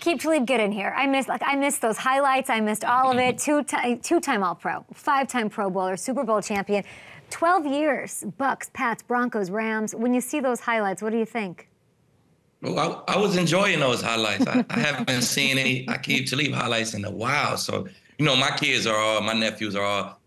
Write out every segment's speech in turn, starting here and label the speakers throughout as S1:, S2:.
S1: Aqib Talib, get in here. I missed those highlights. I missed all of it. Two-time All-Pro, 5-time Pro Bowler, Super Bowl champion. 12 years, Bucks, Pats, Broncos, Rams. When you see those highlights, what do you think?
S2: Well, I was enjoying those highlights. I haven't seen any Aqib Talib highlights in a while. So, you know, my nephews are all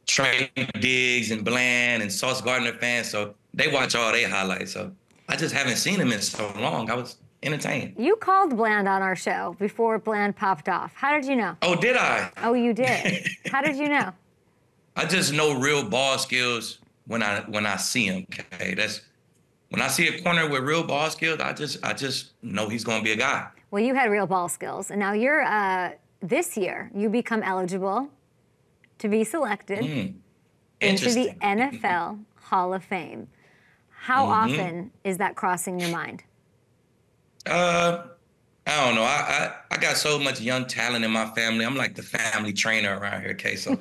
S2: Trey Diggs and Bland and Sauce Gardner fans. So they watch all their highlights. So I just haven't seen them in so long. I was entertained.
S1: You called Bland on our show before Bland popped off. How did you know?
S2: Oh, did I?
S1: Oh, you did. How did you know?
S2: I just know real ball skills when I see him. Okay, that's when I see a corner with real ball skills. I just know he's going to be a guy.
S1: Well, you had real ball skills, and now you're this year you become eligible to be selected into the NFL Hall of Fame. How often is that crossing your mind?
S2: I don't know. I got so much young talent in my family. I'm like the family trainer around here, okay? So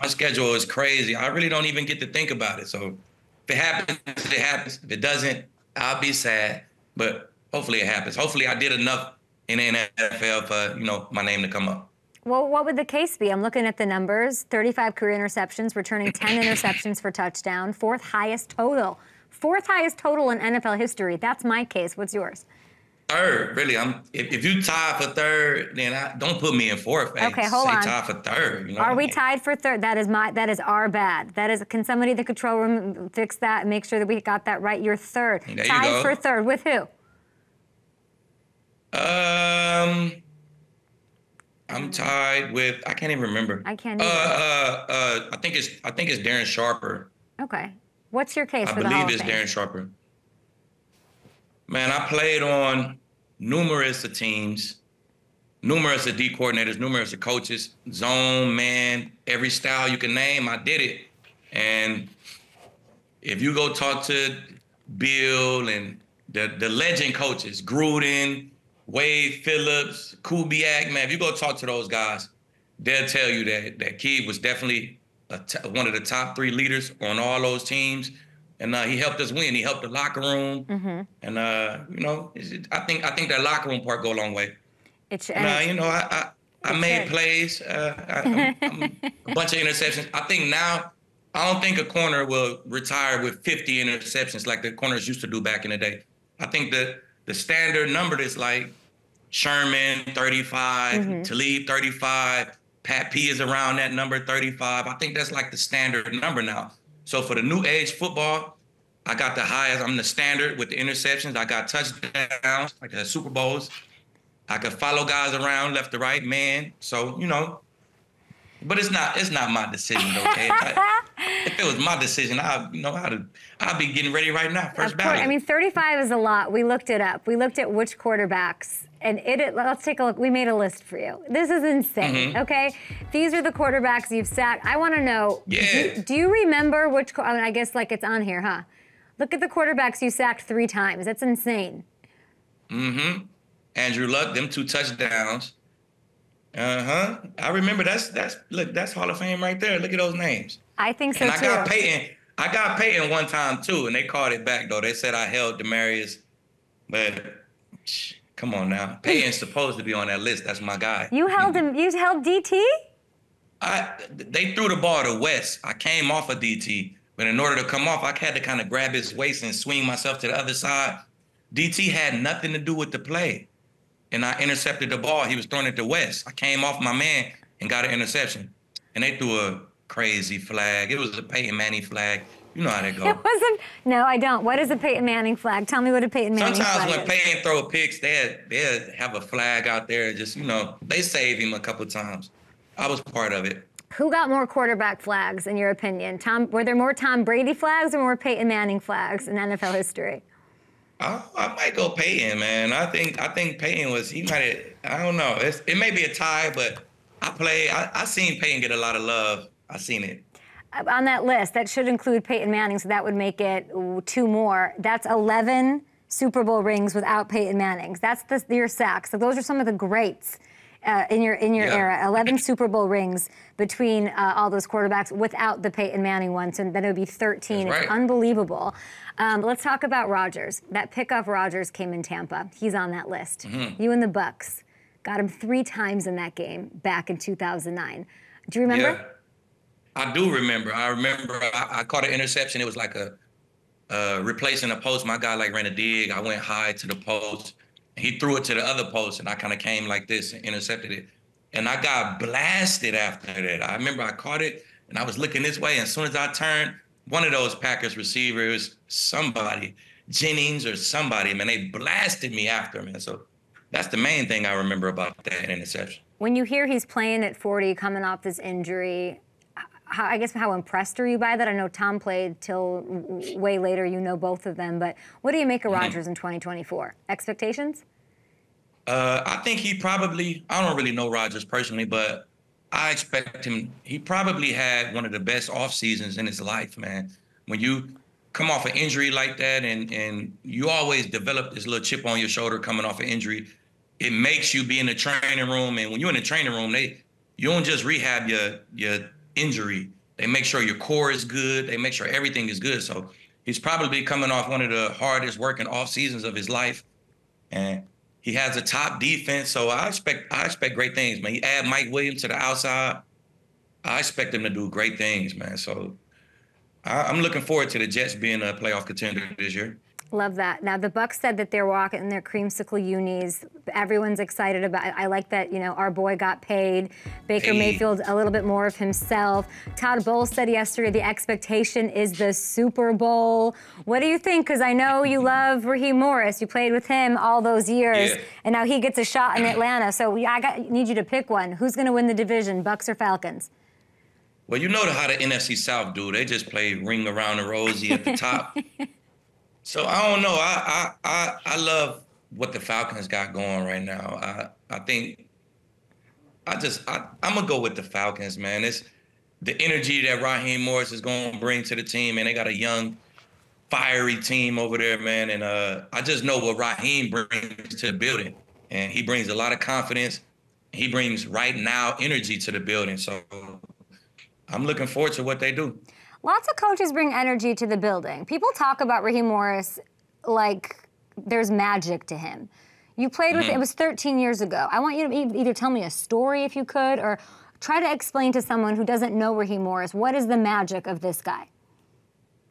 S2: my schedule is crazy. I really don't even get to think about it. So if it happens, it happens. If it doesn't, I'll be sad. But hopefully it happens. Hopefully I did enough in the NFL for, you know, my name to come up.
S1: Well, what would the case be? I'm looking at the numbers. 35 career interceptions, returning 10 interceptions for touchdown. Fourth highest total in NFL history. That's my case. What's yours?
S2: Third, really. If you tie for third, then don't put me in fourth.
S1: Okay, hold on.
S2: Tie for third. You know?
S1: Are we tied for third? That is our bad. Can somebody in the control room fix that and make sure that we got that right? You're third.
S2: There
S1: tied
S2: you go.
S1: for third with who?
S2: I'm tied with, I can't even remember.
S1: I can't either.
S2: I think it's Darren Sharper.
S1: Okay. What's your case for the Hall of Fame?
S2: I believe it's Darren Sharper. Man, I played on numerous of teams, numerous of D coordinators, numerous of coaches, zone, man, every style you can name, I did it. And if you go talk to Bill and the legend coaches, Gruden, Wade Phillips, Kubiak, man, if you go talk to those guys, they'll tell you that Aqib was definitely one of the top 3 leaders on all those teams. And he helped us win. He helped the locker room. And, you know, I think that locker room part go a long way. You know, I made plays, a bunch of interceptions. I think now, I don't think a corner will retire with 50 interceptions like the corners used to do back in the day. I think that the standard number is like Sherman, 35, Talib, 35, Pat P is around that number, 35. I think that's like the standard number now. So for the new age football, I got the highest. I'm the standard with the interceptions. I got touchdowns, like the Super Bowls. I could follow guys around left to right, man. So, you know, but it's not my decision, okay? If it was my decision, I'd be getting ready right now, first ballot.
S1: I mean, 35 is a lot. We looked it up. We looked at which quarterbacks, and let's take a look. We made a list for you. This is insane, okay? These are the quarterbacks you've sacked. I want to know, do you remember which, I mean, I guess like it's on here, huh? Look at the quarterbacks you sacked 3 times. That's insane.
S2: Andrew Luck, them 2 touchdowns. I remember that's Hall of Fame right there. Look at those names.
S1: I think so,
S2: and
S1: too.
S2: I got Peyton one time, too, and they called it back, though. They said I held Demarius. But, come on now. Peyton's supposed to be on that list. That's my guy.
S1: You held him. You held DT?
S2: They threw the ball to West. I came off of DT. But in order to come off, I had to kind of grab his waist and swing myself to the other side. DT had nothing to do with the play. And I intercepted the ball. He was throwing it to West. I came off my man and got an interception. And they threw a crazy flag. It was a Peyton Manning flag. You know how that goes.
S1: It wasn't. No, I don't. What is a Peyton Manning flag? Tell me what a Peyton Manning flag is.
S2: Sometimes when Peyton throw picks, they'd have a flag out there. Just, you know, they saved him a couple times. I was part of it.
S1: Who got more quarterback flags, in your opinion? Were there more Tom Brady flags or more Peyton Manning flags in NFL history?
S2: I might go Peyton, man. I think Peyton was, I don't know. It may be a tie, but I seen Peyton get a lot of love. I seen it.
S1: On that list, that should include Peyton Manning, so that would make it 2 more. That's 11 Super Bowl rings without Peyton Manning's. That's your sacks. So those are some of the greats in your era. 11 Super Bowl rings between all those quarterbacks without the Peyton Manning ones, and then it would be 13.
S2: Right.
S1: It's unbelievable. Let's talk about Rodgers. That pick off Rodgers came in Tampa. He's on that list. You and the Bucks. got him 3 times in that game back in 2009. Do you remember?
S2: Yeah, I do remember. I remember I caught an interception. It was like replacing a post. My guy like ran a dig. I went high to the post. He threw it to the other post, and I kind of came like this and intercepted it. And I got blasted after that. I remember I caught it, and I was looking this way. And as soon as I turned, one of those Packers receivers, somebody, Jennings or somebody, man, they blasted me after, man. So that's the main thing I remember about that interception.
S1: When you hear he's playing at 40, coming off this injury, how impressed are you by that? I know Tom played till way later. You know both of them. But what do you make of Rodgers in 2024? Expectations?
S2: I think I don't really know Rodgers personally, but I expect him. He probably had one of the best off seasons in his life, man. When you come off an injury like that, and you always develop this little chip on your shoulder coming off an injury, it makes you be in the training room. And when you're in the training room, you don't just rehab your injury. They make sure your core is good. They make sure everything is good. So he's probably coming off one of the hardest working off seasons of his life, and he has a top defense. So I expect great things, man. You add Mike Williams to the outside, I expect him to do great things, man. So I'm looking forward to the Jets being a playoff contender this year.
S1: Love that. Now, the Bucs said that they're walking in their creamsicle unis. Everyone's excited about it. I like that, our boy got paid. Baker Mayfield, a little bit more of himself. Todd Bowles said yesterday the expectation is the Super Bowl. What do you think? Because I know you love Raheem Morris. You played with him all those years, and now he gets a shot in Atlanta. So need you to pick one. Who's going to win the division, Bucs or Falcons?
S2: Well, you know how the NFC South do. They just play ring around the rosy at the top. So I don't know. I love what the Falcons got going right now. I think I'm gonna go with the Falcons, man. It's the energy that Raheem Morris is gonna bring to the team, and they got a young, fiery team over there, man. And I just know what Raheem brings to the building, and he brings a lot of confidence. He brings right now energy to the building. So I'm looking forward to what they do.
S1: Lots of coaches bring energy to the building. People talk about Raheem Morris like there's magic to him. You played with, it was 13 years ago. I want you to either tell me a story if you could, or try to explain to someone who doesn't know Raheem Morris, what is the magic of this guy?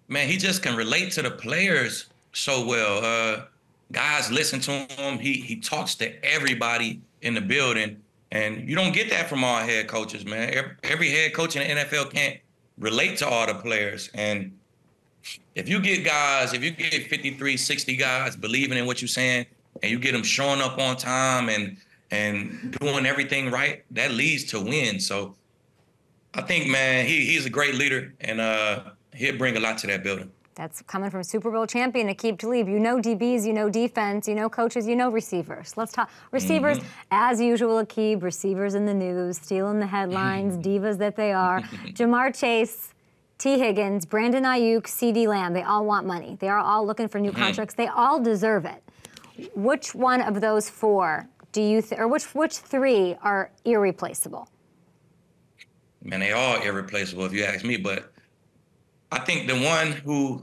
S2: Man, he just can relate to the players so well. Guys listen to him. He talks to everybody in the building, and you don't get that from all head coaches, man. Every head coach in the NFL can't relate to all the players. And if you get 53, 60 guys believing in what you're saying, and you get them showing up on time and doing everything right, that leads to wins. So I think, man, he's a great leader, and he'll bring a lot to that building.
S1: That's coming from Super Bowl champion Aqib Talib. You know DBs, you know defense, you know coaches, you know receivers. Let's talk receivers. As usual, Aqib, receivers in the news, stealing the headlines, divas that they are. Jamar Chase, T. Higgins, Brandon Ayuk, CeeDee Lamb, they all want money. They are all looking for new contracts. They all deserve it. Which one of those four do you or which three are irreplaceable?
S2: Man, they all irreplaceable if you ask me, but I think the one who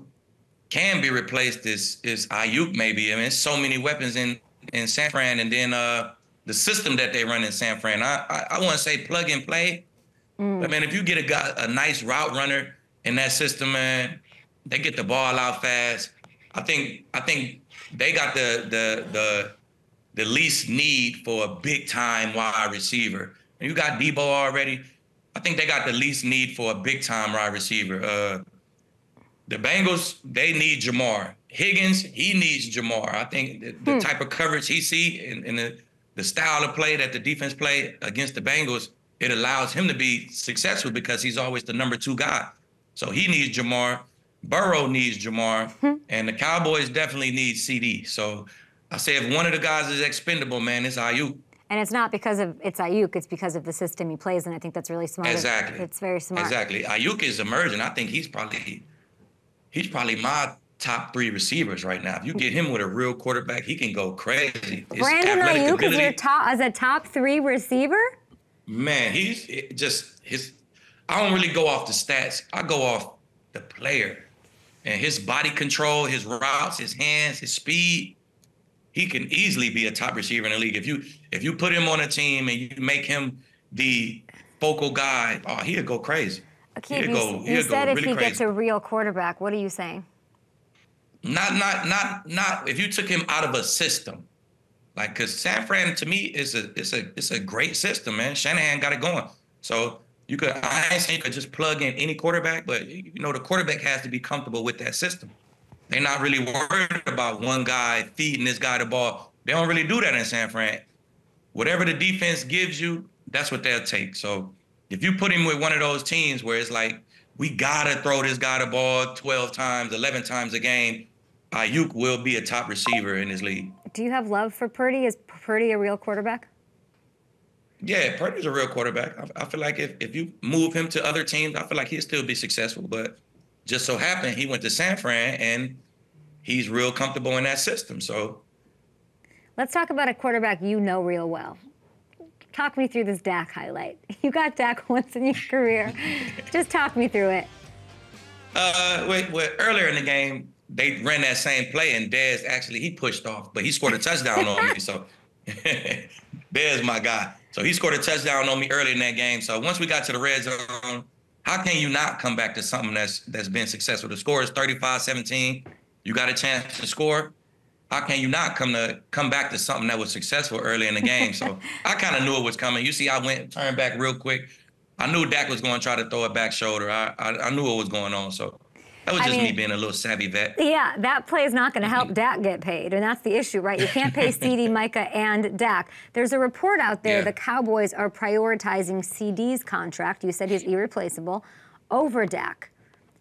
S2: can be replaced is Ayuk, maybe. I mean, there's so many weapons in San Fran, and then the system that they run in San Fran. I want to say plug and play, but man, if you get a nice route runner in that system, man, they get the ball out fast. I think they got the least need for a big time wide receiver. And you got Debo already. I think they got the least need for a big time wide receiver. The Bengals, they need Jamar. Higgins, he needs Jamar. I think the type of coverage he see and the style of play that the defense play against the Bengals, it allows him to be successful because he's always the number 2 guy. So he needs Jamar. Burrow needs Jamar. And the Cowboys definitely need CD. So I say if one of the guys is expendable, man, it's Ayuk.
S1: And it's not because it's Ayuk, it's because of the system he plays in. I think that's really smart.
S2: Exactly.
S1: It's very smart.
S2: Exactly. Ayuk is emerging. I think he's probably my top 3 receivers right now. If you get him with a real quarterback, he can go crazy.
S1: Brandon Ayuk is your as a top 3 receiver?
S2: Man, I don't really go off the stats. I go off the player and his body control, his routes, his hands, his speed. he can easily be a top receiver in the league. If you put him on a team and you make him the focal guy, oh, he'll go crazy.
S1: Aqib, you said if he gets a real quarterback, what are you saying?
S2: Not if you took him out of a system. Like, because San Fran, to me, it's a great system, man. Shanahan got it going. So I ain't saying you could just plug in any quarterback, but, you know, the quarterback has to be comfortable with that system. They're not really worried about one guy feeding this guy the ball. They don't really do that in San Fran. Whatever the defense gives you, that's what they'll take. So if you put him with one of those teams where it's like, we got to throw this guy the ball 12 times, 11 times a game, Ayuk will be a top receiver in this league.
S1: Do you have love for Purdy? Is Purdy a real quarterback?
S2: Yeah, Purdy's a real quarterback. I feel like if you move him to other teams, I feel like he'll still be successful. But just so happened he went to San Fran, and he's real comfortable in that system. So
S1: let's talk about a quarterback you know real well. Talk me through this Dak highlight. You got Dak once in your career. Just talk me through it.
S2: Earlier in the game, they ran that same play, and Dez he pushed off, but he scored a touchdown on me. So Dez my guy. So he scored a touchdown on me early in that game. So once we got to the red zone, how can you not come back to something that's been successful? The score is 35-17. You got a chance to score. How can you not come back to something that was successful early in the game? So I kind of knew it was coming. You see, I turned back real quick. I knew Dak was going to try to throw a back shoulder. I knew what was going on. So that was just me being a little savvy vet.
S1: Yeah, that play is not going to help Dak get paid, and that's the issue, right? You can't pay CD, Micah, and Dak. There's a report out there the Cowboys are prioritizing CD's contract. You said he's irreplaceable over Dak.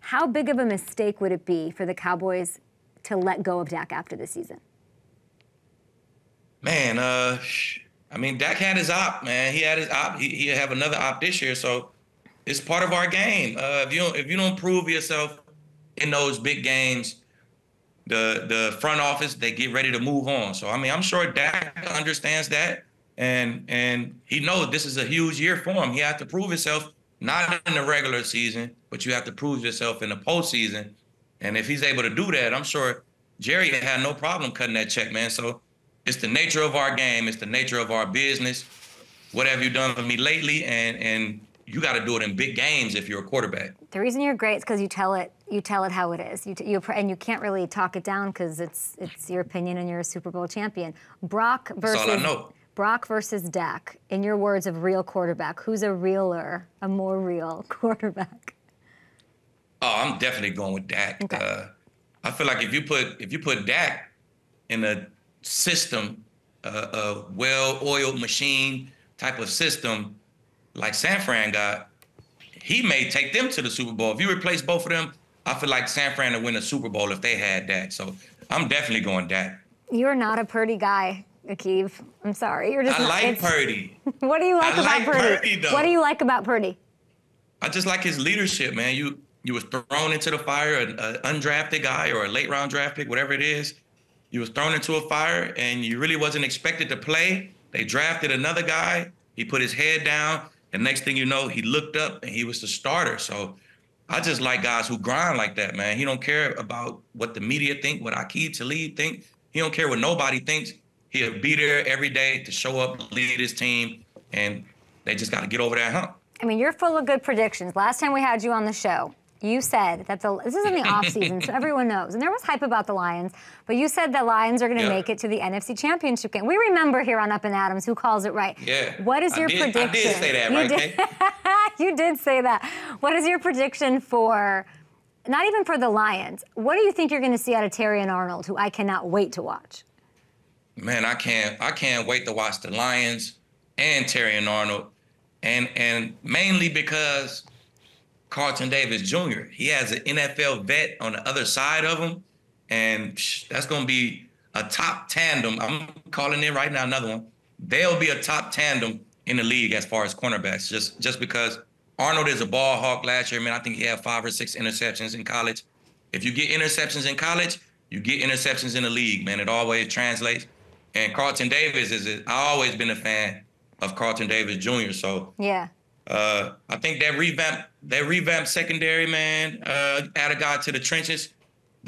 S1: How big of a mistake would it be for the Cowboys to let go of Dak after the season?
S2: Man, Dak had his op, man. He had his op. He'll have another op this year, so it's part of our game. If you don't prove yourself in those big games, the front office, they get ready to move on. So, I'm sure Dak understands that, and he knows this is a huge year for him. He has to prove himself, not in the regular season, but you have to prove yourself in the postseason. And if he's able to do that, I'm sure Jerry had no problem cutting that check, man. So it's the nature of our game. It's the nature of our business. What have you done for me lately? And you got to do it in big games if you're a quarterback.
S1: The reason you're great is because you tell it how it is. And you can't really talk it down because it's your opinion and you're a Super Bowl champion. Brock versus Dak. In your words of real quarterback, who's a more real quarterback?
S2: Oh, I'm definitely going with Dak. Okay. I feel like if you put Dak in a system, a well-oiled machine type of system like San Fran got, he may take them to the Super Bowl. If you replace both of them, I feel like San Fran would win a Super Bowl if they had Dak. So I'm definitely going Dak.
S1: You're not a Purdy guy, Aqib. I'm sorry. You're just
S2: Purdy.
S1: What do you like about Purdy? What do you like about Purdy?
S2: I just like his leadership, man. You was thrown into the fire, an undrafted guy or a late round draft pick, whatever it is. You was thrown into a fire and you really wasn't expected to play. They drafted another guy. He put his head down. And next thing you know, he looked up and he was the starter. So I just like guys who grind like that, man. He don't care about what the media think, what Aqib Talib think. He don't care what nobody thinks. He'll be there every day to show up, lead his team, and they just got to get over that hump.
S1: You're full of good predictions. Last time we had you on the show, you said that this is in the offseason, so everyone knows. And there was hype about the Lions, but you said the Lions are going to make it to the NFC Championship game. We remember here on Up and Adams who calls it right.
S2: Yeah.
S1: What is your prediction?
S2: I did say that, right, Kate?
S1: You did say that. What is your prediction for, not even for the Lions, what do you think you're going to see out of Terry and Arnold, who I cannot wait to watch?
S2: Man, I can't wait to watch the Lions and Terry and Arnold, and mainly because Carlton Davis Jr. He has an NFL vet on the other side of him, and that's going to be a top tandem. I'm calling it right now, another one. They'll be a top tandem in the league as far as cornerbacks, just because Arnold is a ball hawk last year. Man, I think he had 5 or 6 interceptions in college. If you get interceptions in college, you get interceptions in the league, man. It always translates. And Carlton Davis I've always been a fan of Carlton Davis Jr. So
S1: yeah.
S2: I think that revamped secondary, man, add a guy to the trenches.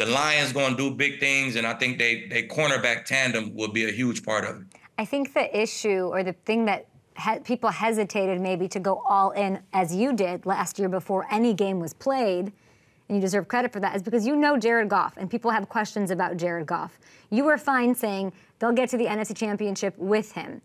S2: the Lions going to do big things, and I think they cornerback tandem will be a huge part of it.
S1: I think the issue or the thing that people hesitated maybe to go all in as you did last year before any game was played, and you deserve credit for that, is because you know Jared Goff, and people have questions about Jared Goff. You were fine saying they'll get to the NFC Championship with him.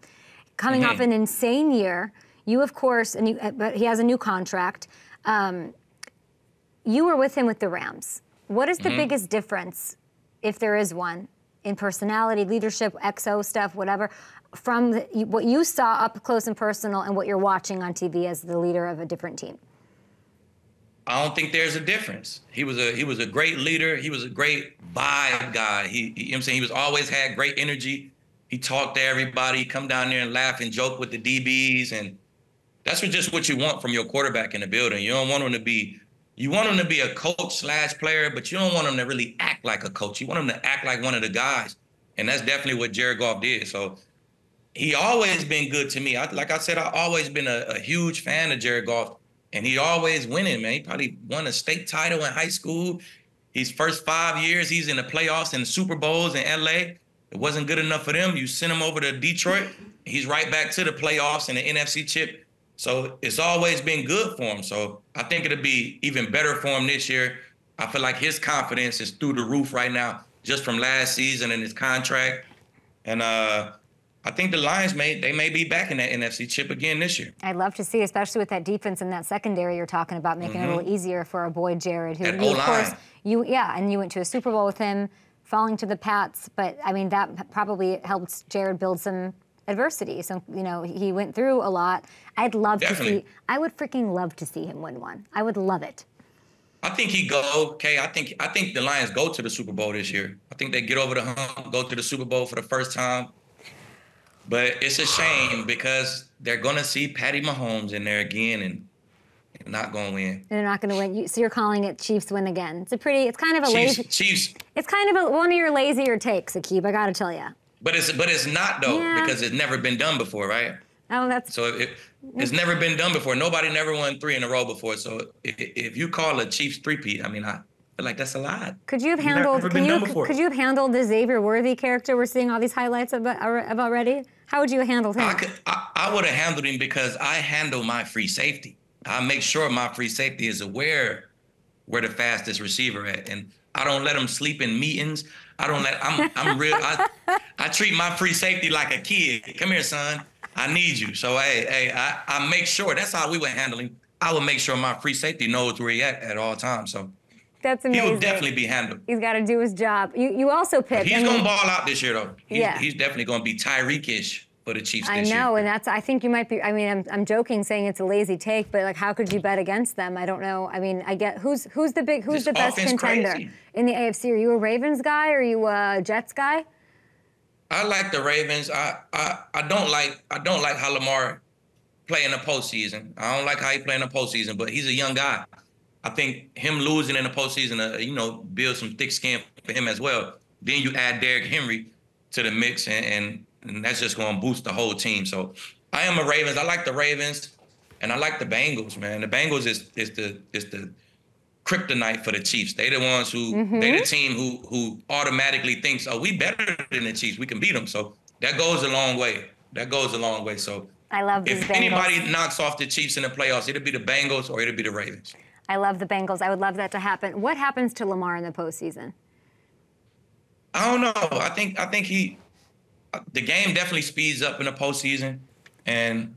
S1: Coming off an insane year, you, of course, but he has a new contract. You were with him with the Rams. What is the biggest difference, if there is one, in personality, leadership, XO stuff, whatever, from what you saw up close and personal and what you're watching on TV as the leader of a different team?
S2: I don't think there's a difference. He was a great leader. He was a great vibe guy. You know what I'm saying? He was always had great energy. He talked to everybody, come down there and laugh and joke with the DBs, and that's just what you want from your quarterback in the building. You don't want him to be. You want him to be a coach/player, but you don't want him to really act like a coach. You want him to act like one of the guys, and that's definitely what Jared Goff did. So he always been good to me. Like I said, I've always been a huge fan of Jared Goff, and he always winning, man. He probably won a state title in high school. His first 5 years, he's in the playoffs and Super Bowls in LA. It wasn't good enough for them. You send him over to Detroit, he's right back to the playoffs and the NFC chip. So it's always been good for him. So I think it'll be even better for him this year. I feel like his confidence is through the roof right now, just from last season and his contract. And I think the Lions may be back in that NFC chip again this year.
S1: I'd love to see, especially with that defense and that secondary you're talking about, making it a little easier for our boy Jared, who, of course, you went to a Super Bowl with him, falling to the Pats. But I mean, that probably helped Jared build some adversity. So, you know, he went through a lot. I would freaking love to see him win one. I would love it.
S2: I think he go, okay. I think the Lions go to the Super Bowl this year. I think they get over the hump, go to the Super Bowl for the first time. But it's a shame because they're going to see Patty Mahomes in there again and not going to win. They're
S1: not going to win. So you're calling it Chiefs win again. It's kind of a lazy.
S2: Chiefs.
S1: It's kind of one of your lazier takes, Aqib, I got to tell you.
S2: But it's not, though, because it's never been done before, right?
S1: Oh, that's...
S2: So it's never been done before. Nobody never won 3 in a row before. So if you call a Chiefs three-peat, I mean, I feel like that's a lot.
S1: Could you have handled the Xavier Worthy character we're seeing all these highlights of already? How would you have handled him?
S2: I would have handled him because I handle my free safety. I make sure my free safety is aware where the fastest receiver at, and I don't let him sleep in meetings. I'm real. I treat my free safety like a kid. Come here, son. I need you. So I make sure. That's how we were handling. I would make sure my free safety knows where he at all times. So
S1: that's amazing.
S2: He will definitely be handled.
S1: He's got to do his job. You also picked.
S2: He's going to ball out this year, though. He's definitely going to be Tyreek-ish for the Chiefs this year.
S1: I know, and I think you might be. I mean, I'm joking saying it's a lazy take, but like, how could you bet against them? I don't know. I mean, I get who's the best contender in the AFC? Are you a Ravens guy or are you a Jets guy?
S2: I like the Ravens. I don't like how Lamar play in the postseason. I don't like how he play in the postseason, but he's a young guy. I think him losing in the postseason, build some thick skin for him as well. Then you add Derrick Henry to the mix, and that's just going to boost the whole team. So I am a Ravens. I like the Ravens, and I like the Bengals, man. The Bengals is the kryptonite for the Chiefs. They the ones they the team who automatically thinks, oh, we better than the Chiefs. We can beat them. So that goes a long way. So
S1: I love these
S2: if
S1: Bengals.
S2: Anybody knocks off the Chiefs in the playoffs, it'll be the Bengals or it'll be the Ravens.
S1: I love the Bengals. I would love that to happen. What happens to Lamar in the postseason?
S2: I don't know. I think the game definitely speeds up in the postseason. And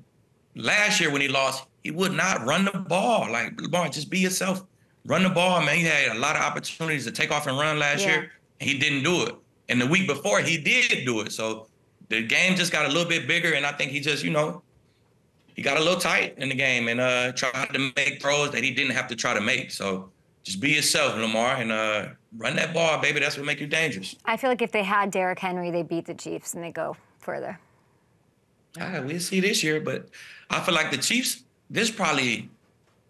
S2: last year when he lost, he would not run the ball. Like, Lamar, just be yourself. Run the ball, man. He had a lot of opportunities to take off and run last year. And he didn't do it. And the week before, he did do it. So the game just got a little bit bigger, and I think he just, he got a little tight in the game and tried to make throws that he didn't have to try to make. So just be yourself, Lamar, and run that ball, baby. That's what makes you dangerous.
S1: I feel like if they had Derrick Henry, they beat the Chiefs and they go further.
S2: We'll see this year, but I feel like the Chiefs, this is probably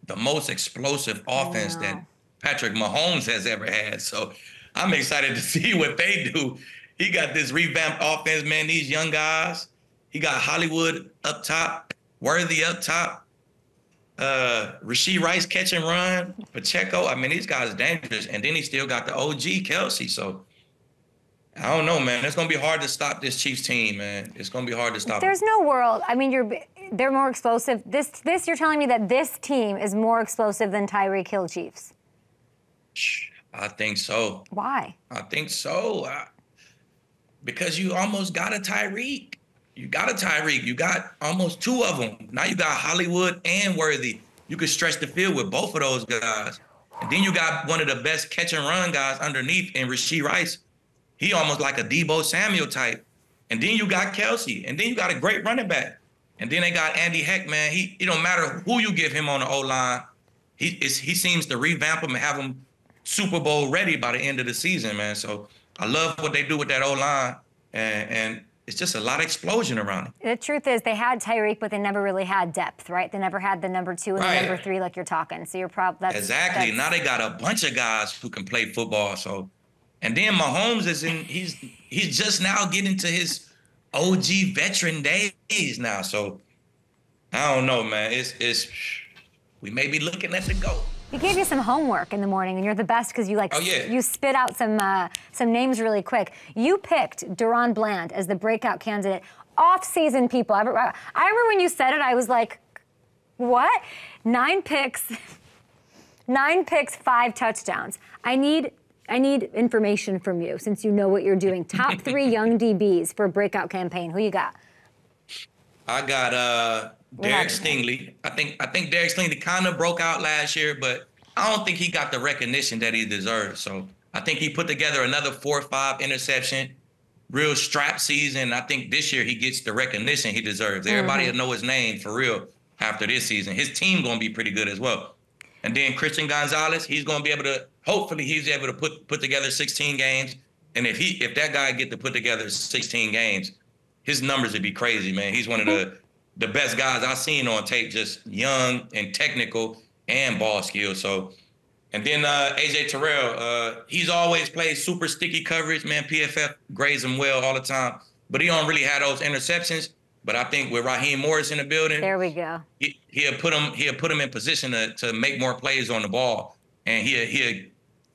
S2: the most explosive offense that Patrick Mahomes has ever had. So I'm excited to see what they do. He got this revamped offense, man, these young guys. He got Hollywood up top, Worthy up top. Rashee Rice catch and run, Pacheco. I mean, these guys are dangerous. And then he still got the OG Kelsey. So I don't know, man. It's gonna be hard to stop this Chiefs team, man. It's gonna be hard to stop.
S1: There's no world. I mean, they're more explosive. This you're telling me that this team is more explosive than Tyreek Hill Chiefs?
S2: I think so.
S1: Why?
S2: I think so. Because you almost got a Tyreek. You got a Tyreek. You got almost two of them. Now you got Hollywood and Worthy. You could stretch the field with both of those guys. And then you got one of the best catch and run guys underneath in Rashee Rice. He almost like a Deebo Samuel type. And then you got Kelsey. And then you got a great running back. And then they got Andy Heck, man. It don't matter who you give him on the O-line. He seems to revamp him and have him Super Bowl ready by the end of the season, man. So I love what they do with that O-line. And it's just a lot of explosion around it.
S1: The truth is they had Tyreek, but they never really had depth, right? They never had the number 2 and the number 3 like you're talking. So you're probably
S2: exactly. Now they got a bunch of guys who can play football. So, and then Mahomes he's just now getting to his OG veteran days now. So I don't know, man. We may be looking at the GOAT.
S1: He gave you some homework in the morning, and you're the best because you you spit out some names really quick. You picked Deron Bland as the breakout candidate. Off-season people. I remember when you said it, I was like, what? 9 picks, 5 touchdowns. I need information from you since you know what you're doing. Top 3 young DBs for a breakout campaign. Who you got?
S2: I got Derek Stingley. I think Derek Stingley kind of broke out last year, but I don't think he got the recognition that he deserves. So I think he put together another 4 or 5 interception, real strap season. I think this year he gets the recognition he deserves. Everybody will know his name for real after this season. His team gonna be pretty good as well. And then Christian Gonzalez, he's gonna be able to. Hopefully, he's able to put together 16 games. And if that guy get to put together 16 games, his numbers would be crazy, man. He's one of the best guys I've seen on tape, just young and technical and ball skills. So, and then AJ Terrell, he's always played super sticky coverage, man. PFF grades him well all the time, but he don't really have those interceptions. But I think with Raheem Morris in the building,
S1: there we go.
S2: He'll put him in position to make more plays on the ball, and he'll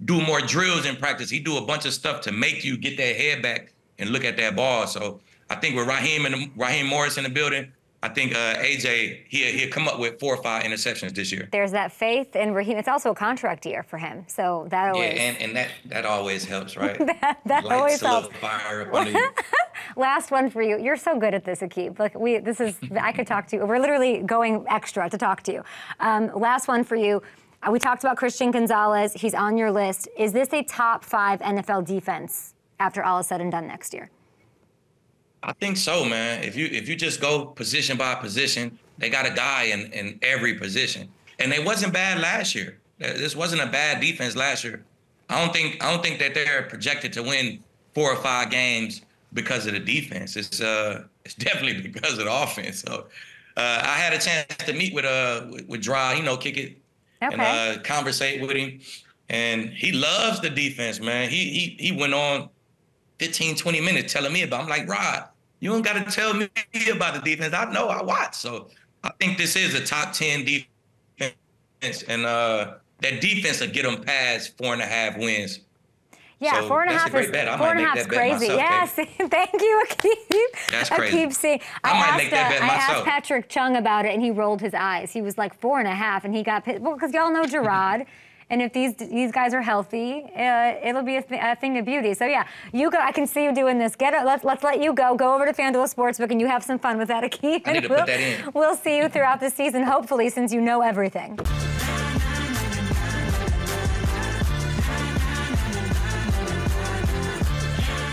S2: do more drills in practice. He do a bunch of stuff to make you get that head back and look at that ball. So I think with Raheem Morris in the building, I think AJ, he'll come up with 4 or 5 interceptions this year. There's that faith in Raheem. It's also a contract year for him, so that always... Yeah, and that always helps, right? that always helps. Fire up under you. Last one for you. You're so good at this, Aqib. Like I could talk to you. We're literally going extra to talk to you. Last one for you. We talked about Christian Gonzalez. He's on your list. Is this a top 5 NFL defense after all is said and done next year? I think so, man. If you just go position by position, they got a guy in every position, and they wasn't bad last year. This wasn't a bad defense last year. I don't think that they're projected to win 4 or 5 games because of the defense. It's definitely because of the offense. So I had a chance to meet with Dry, kick it and conversate with him, and he loves the defense, man. He went on 15, 20 minutes telling me about it. I'm like, Rod, you don't got to tell me about the defense. I know, I watch. So I think this is a top 10 defense, and that defense will get them past 4.5 wins. Yeah, so 4.5 is crazy. Yes, thank you, Aqib. That's crazy. I asked Patrick Chung about it, and he rolled his eyes. He was like 4.5, and he got pissed. Well, because y'all know Gerard. And if these guys are healthy, it'll be a thing of beauty. So yeah, you go. I can see you doing this. Let's let you go. Go over to FanDuel Sportsbook and you have some fun with that, Aqib. I need to put that in. We'll see you throughout the season, hopefully, since you know everything.